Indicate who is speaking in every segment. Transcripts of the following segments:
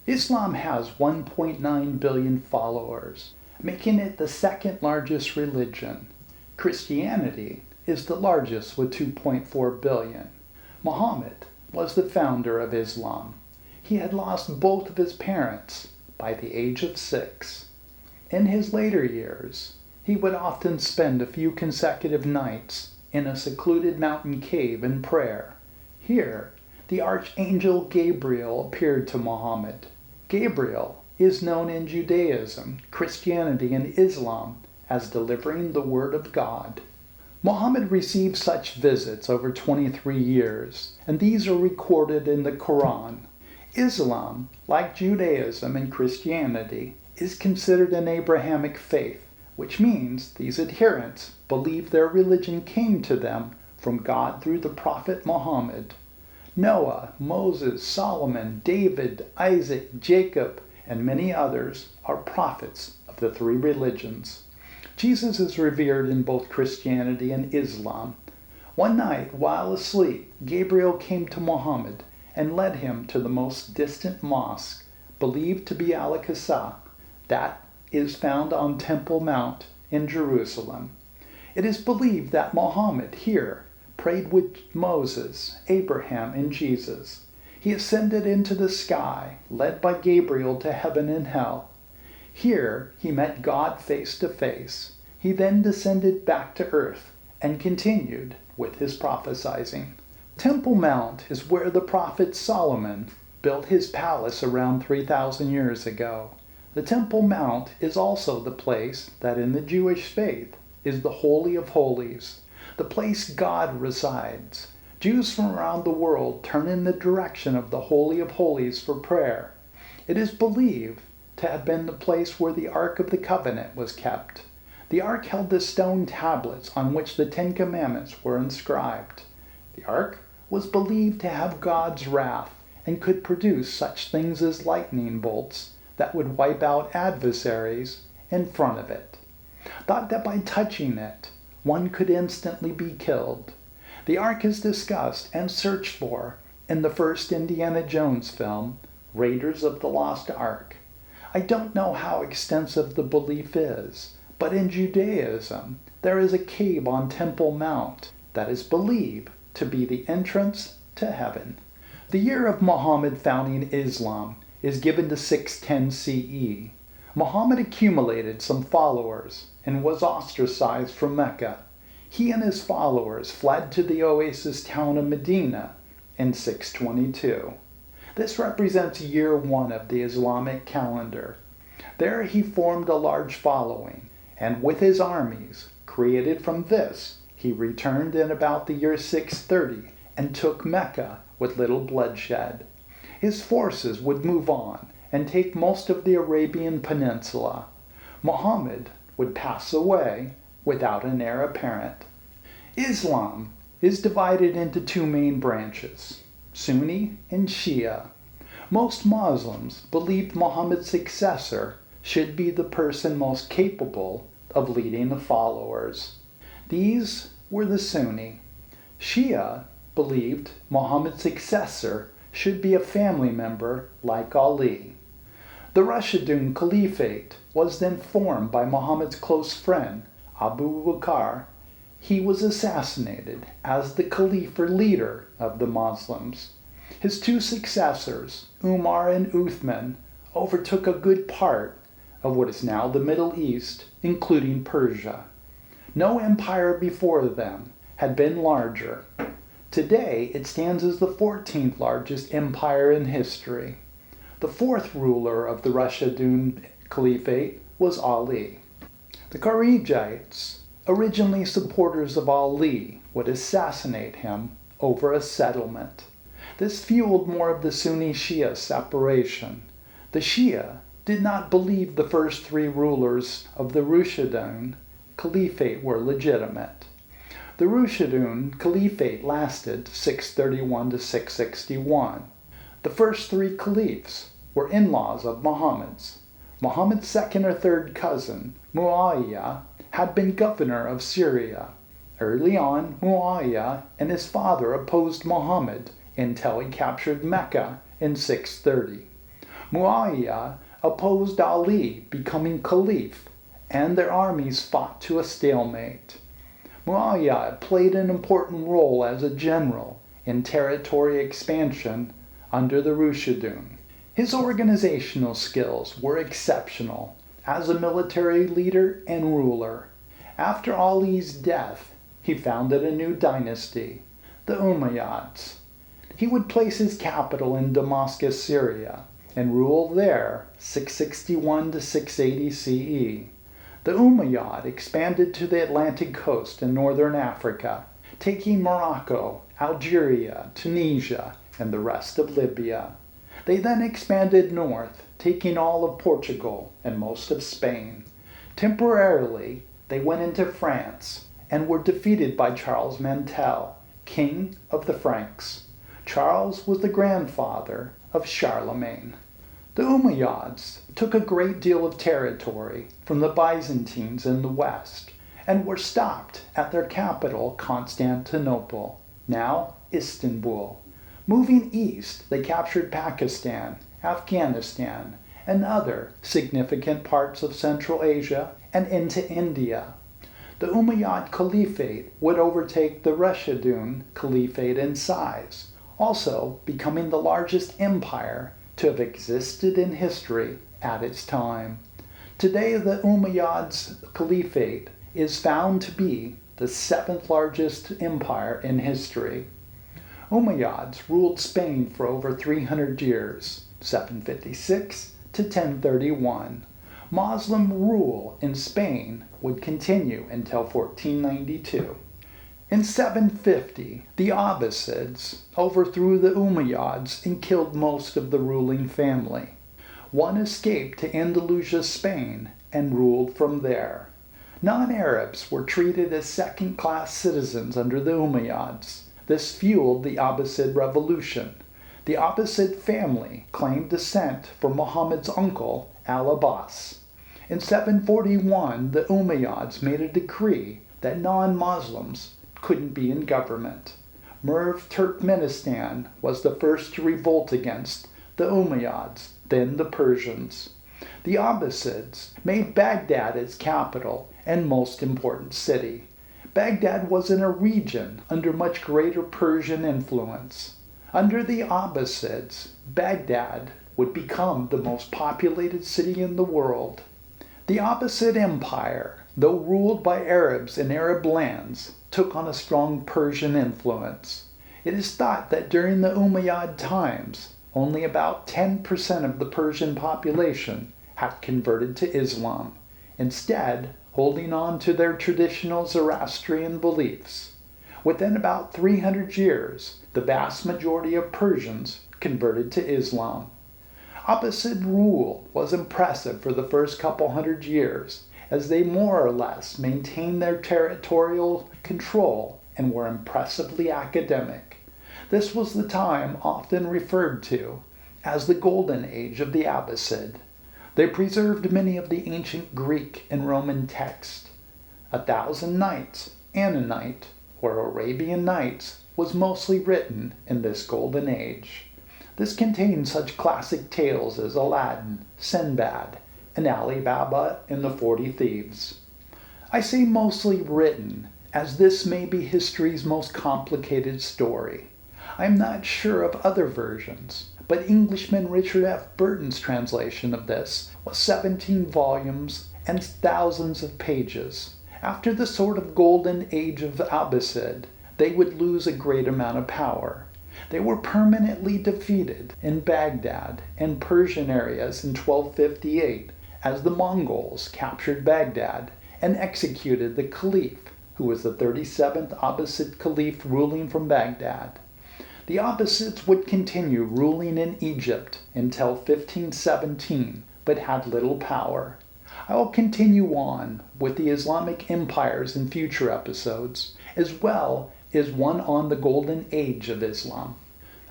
Speaker 1: Islam has 1.9 billion followers, making it the second largest religion. Christianity is the largest with 2.4 billion. Muhammad was the founder of Islam. He had lost both of his parents by the age of 6. In his later years, he would often spend a few consecutive nights in a secluded mountain cave in prayer. Here, the archangel Gabriel appeared to Muhammad. Gabriel is known in Judaism, Christianity, and Islam as delivering the word of God. Muhammad received such visits over 23 years, and these are recorded in the Quran. Islam, like Judaism and Christianity, is considered an Abrahamic faith, which means these adherents believe their religion came to them from God through the prophet Muhammad. Noah, Moses, Solomon, David, Isaac, Jacob, and many others are prophets of the three religions. Jesus is revered in both Christianity and Islam. One night, while asleep, Gabriel came to Muhammad and led him to the most distant mosque, believed to be Al-Aqsa, that is found on Temple Mount in Jerusalem. It is believed that Muhammad here prayed with Moses, Abraham, and Jesus. He ascended into the sky, led by Gabriel to heaven and hell. Here he met God face to face. He then descended back to earth and continued with his prophesying. Temple Mount is where the prophet Solomon built his palace around 3,000 years ago. The Temple Mount is also the place that in the Jewish faith is the Holy of Holies, the place God resides. Jews from around the world turn in the direction of the Holy of Holies for prayer. It is believed to have been the place where the Ark of the Covenant was kept. The Ark held the stone tablets on which the Ten Commandments were inscribed. The Ark was believed to have God's wrath and could produce such things as lightning bolts that would wipe out adversaries in front of it. Thought that by touching it, one could instantly be killed. The Ark is discussed and searched for in the first Indiana Jones film, Raiders of the Lost Ark. I don't know how extensive the belief is, but in Judaism, there is a cave on Temple Mount that is believed to be the entrance to heaven. The year of Muhammad founding Islam is given to 610 CE. Muhammad accumulated some followers and was ostracized from Mecca. He and his followers fled to the oasis town of Medina in 622. This represents year 1 of the Islamic calendar. There he formed a large following, and with his armies, created from this, he returned in about the year 630 and took Mecca with little bloodshed. His forces would move on and take most of the Arabian Peninsula. Muhammad would pass away without an heir apparent. Islam is divided into two main branches, Sunni and Shia. Most Muslims believed Muhammad's successor should be the person most capable of leading the followers. These were the Sunni. Shia believed Muhammad's successor should be a family member like Ali. The Rashidun Caliphate was then formed by Muhammad's close friend, Abu Bakr. He was assassinated as the caliph or leader of the Muslims. His two successors, Umar and Uthman, overtook a good part of what is now the Middle East, including Persia. No empire before them had been larger. Today, it stands as the 14th largest empire in history. The fourth ruler of the Rashidun Caliphate was Ali. The Kharijites, originally supporters of Ali, would assassinate him over a settlement. This fueled more of the Sunni-Shia separation. The Shia did not believe the first three rulers of the Rashidun Caliphate were legitimate. The Rashidun Caliphate lasted 631 to 661. The first three caliphs were in-laws of Muhammad's. Muhammad's second or third cousin, Muawiyah, had been governor of Syria. Early on, Muawiyah and his father opposed Muhammad until he captured Mecca in 630. Muawiyah opposed Ali becoming caliph, and their armies fought to a stalemate. Muawiyah played an important role as a general in territory expansion under the Rashidun. His organizational skills were exceptional as a military leader and ruler. After Ali's death, he founded a new dynasty, the Umayyads. He would place his capital in Damascus, Syria, and rule there 661 to 680 CE. The Umayyad expanded to the Atlantic coast in northern Africa, taking Morocco, Algeria, Tunisia, and the rest of Libya. They then expanded north, taking all of Portugal and most of Spain. Temporarily, they went into France and were defeated by Charles Martel, king of the Franks. Charles was the grandfather of Charlemagne. The Umayyads took a great deal of territory from the Byzantines in the west and were stopped at their capital Constantinople, now Istanbul. Moving east, they captured Pakistan, Afghanistan, and other significant parts of Central Asia and into India. The Umayyad Caliphate would overtake the Rashidun Caliphate in size, also becoming the largest empire to have existed in history at its time. Today, the Umayyads Caliphate is found to be the seventh largest empire in history. Umayyads ruled Spain for over 300 years, 756 to 1031. Muslim rule in Spain would continue until 1492. In 750, the Abbasids overthrew the Umayyads and killed most of the ruling family. One escaped to Andalusia, Spain, and ruled from there. Non-Arabs were treated as second-class citizens under the Umayyads. This fueled the Abbasid Revolution. The Abbasid family claimed descent from Muhammad's uncle, Al-Abbas. In 741, the Umayyads made a decree that non-Muslims couldn't be in government. Merv Turkmenistan was the first to revolt against the Umayyads, then the Persians. The Abbasids made Baghdad its capital and most important city. Baghdad was in a region under much greater Persian influence. Under the Abbasids, Baghdad would become the most populated city in the world. The Abbasid Empire, though ruled by Arabs in Arab lands, took on a strong Persian influence. It is thought that during the Umayyad times, only about 10% of the Persian population had converted to Islam, instead holding on to their traditional Zoroastrian beliefs. Within about 300 years, the vast majority of Persians converted to Islam. Abbasid rule was impressive for the first couple hundred years, as they more or less maintained their territorial control and were impressively academic. This was the time often referred to as the Golden Age of the Abbasid. They preserved many of the ancient Greek and Roman texts. 1,000 Nights, Annanite, or Arabian Nights, was mostly written in this Golden Age. This contained such classic tales as Aladdin, Sinbad, and Ali Baba and the 40 Thieves. I say mostly written, as this may be history's most complicated story. I am not sure of other versions, but Englishman Richard F. Burton's translation of this was 17 volumes and thousands of pages. After the sort of golden age of the Abbasid, they would lose a great amount of power. They were permanently defeated in Baghdad and Persian areas in 1258 as the Mongols captured Baghdad and executed the Caliph, who was the 37th Abbasid Caliph ruling from Baghdad. The Abbasids would continue ruling in Egypt until 1517, but had little power. I will continue on with the Islamic empires in future episodes, as well as one on the Golden Age of Islam.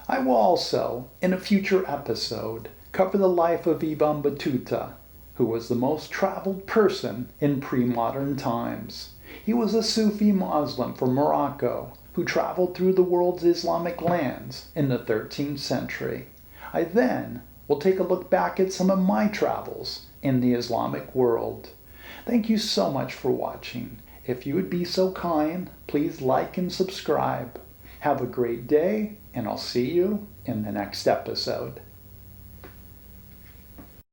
Speaker 1: I will also, in a future episode, cover the life of Ibn Battuta, who was the most traveled person in pre-modern times. He was a Sufi Muslim from Morocco who traveled through the world's Islamic lands in the 13th century. I then we'll take a look back at some of my travels in the Islamic world. Thank you so much for watching. If you would be so kind, please like and subscribe. Have a great day, and I'll see you in the next episode.